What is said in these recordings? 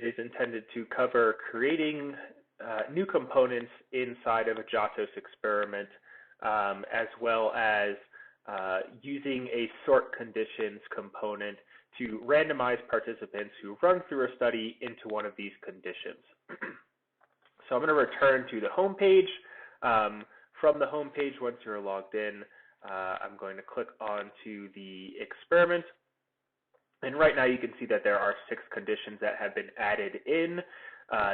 it is intended to cover creating new components inside of a JATOS experiment, as well as using a sort conditions component to randomize participants who run through a study into one of these conditions. So I'm going to return to the home page. From the home page, once you're logged in, I'm going to click onto the experiment. And right now you can see that there are 6 conditions that have been added in.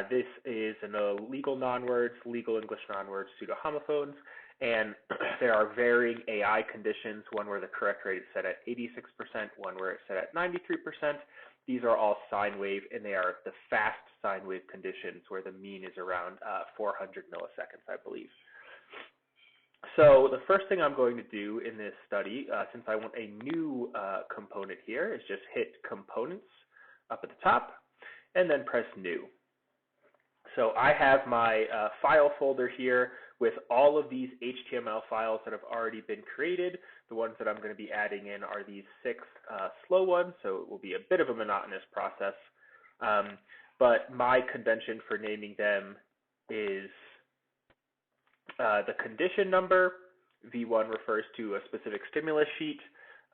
This is an illegal non-words, legal English non-words, pseudo-homophones, and there are varying AI conditions, one where the correct rate is set at 86%, one where it's set at 93%. These are all sine wave, and they are the fast sine wave conditions where the mean is around 400 milliseconds, I believe. So the first thing I'm going to do in this study, since I want a new component here, is just hit Components up at the top, and then press New. So I have my file folder here with all of these HTML files that have already been created. The ones that I'm going to be adding in are these 6 slow ones, so it will be a bit of a monotonous process. But my convention for naming them is the condition number. V1 refers to a specific stimulus sheet,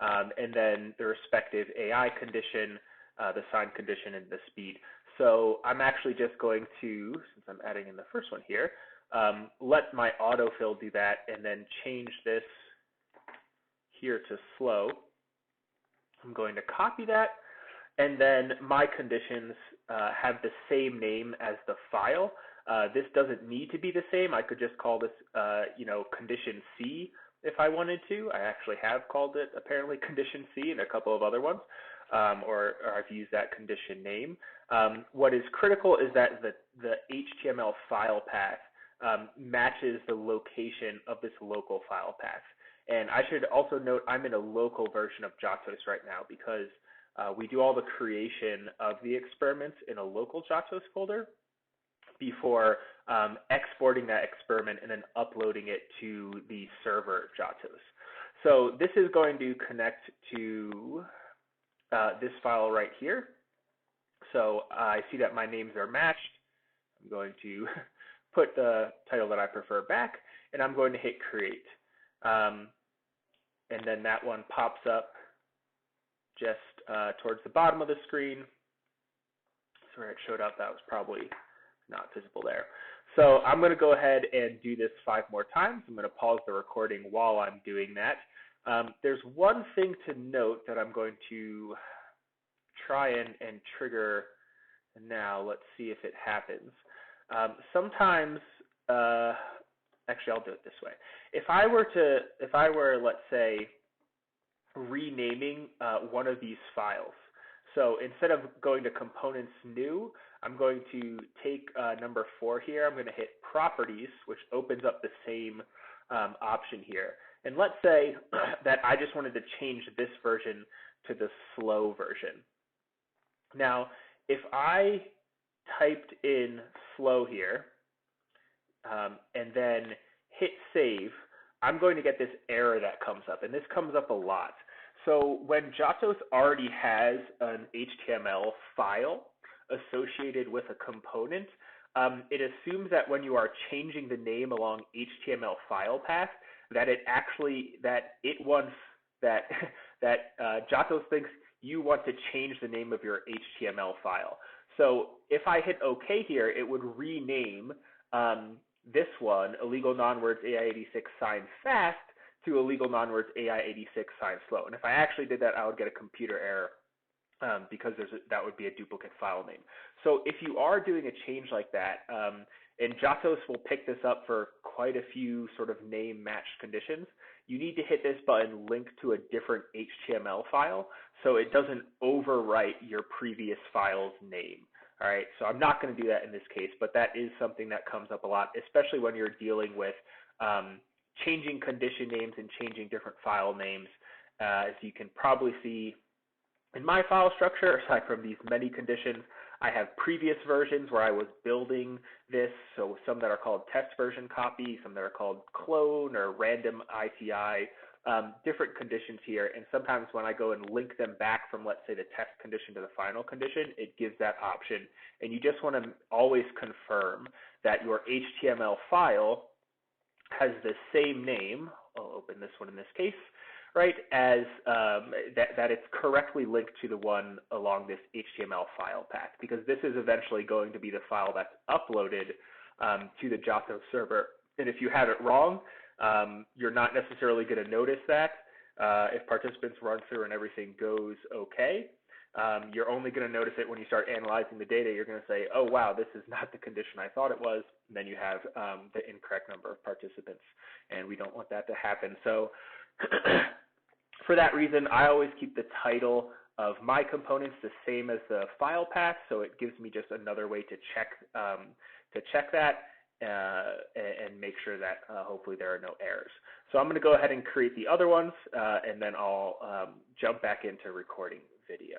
and then the respective AI condition, the sign condition, and the speed. So I'm actually just going to, since I'm adding in the first one here, let my autofill do that and then change this here to slow. I'm going to copy that, and then my conditions have the same name as the file. This doesn't need to be the same. I could just call this, condition C if I wanted to. I actually have called it apparently condition C and a couple of other ones, or I've used that condition name. What is critical is that the HTML file path matches the location of this local file path. And I should also note I'm in a local version of JATOS right now because we do all the creation of the experiments in a local JATOS folder before exporting that experiment and then uploading it to the server JATOS. So this is going to connect to this file right here. So I see that my names are matched. I'm going to put the title that I prefer back, and I'm going to hit create. And then that one pops up just towards the bottom of the screen. So where it showed up, that was probably not visible there. So I'm going to go ahead and do this 5 more times. I'm going to pause the recording while I'm doing that. There's one thing to note that I'm going to try and trigger now. Let's see if it happens. Sometimes, actually, I'll do it this way. If I were, let's say, renaming one of these files, so instead of going to components new, I'm going to take number 4 here. I'm going to hit properties, which opens up the same option here. And let's say that I just wanted to change this version to the slow version. Now, if I typed in slow here and then hit save, I'm going to get this error that comes up, and this comes up a lot. So when JATOS already has an HTML file associated with a component, it assumes that when you are changing the name along HTML file path, that JATOS thinks you want to change the name of your HTML file. So if I hit OK here, it would rename this one, illegal non-words AI86 sign fast, to illegal non-words AI86 sign slow. And if I actually did that, I would get a computer error because that would be a duplicate file name. So if you are doing a change like that, and JATOS will pick this up for quite a few sort of name matched conditions, you need to hit this button linked to a different HTML file so it doesn't overwrite your previous file's name. All right, so I'm not going to do that in this case, but that is something that comes up a lot, especially when you're dealing with changing condition names and changing different file names. As you can probably see in my file structure, aside from these many conditions, I have previous versions where I was building this, so some that are called test version copy, some that are called clone or random ITI different conditions here, and sometimes when I go and link them back from, let's say, the test condition to the final condition, it gives that option. And you just want to always confirm that your HTML file has the same name, I'll open this one in this case, right, as that it's correctly linked to the one along this HTML file path, because this is eventually going to be the file that's uploaded to the JATOS server. And if you have it wrong, you're not necessarily going to notice that. If participants run through and everything goes okay, you're only going to notice it when you start analyzing the data. You're going to say, oh, wow, this is not the condition I thought it was. And then you have the incorrect number of participants, and we don't want that to happen. So for that reason, I always keep the title of my components the same as the file path, so it gives me just another way to check that and make sure that hopefully there are no errors. So I'm going to go ahead and create the other ones, and then I'll jump back into recording video.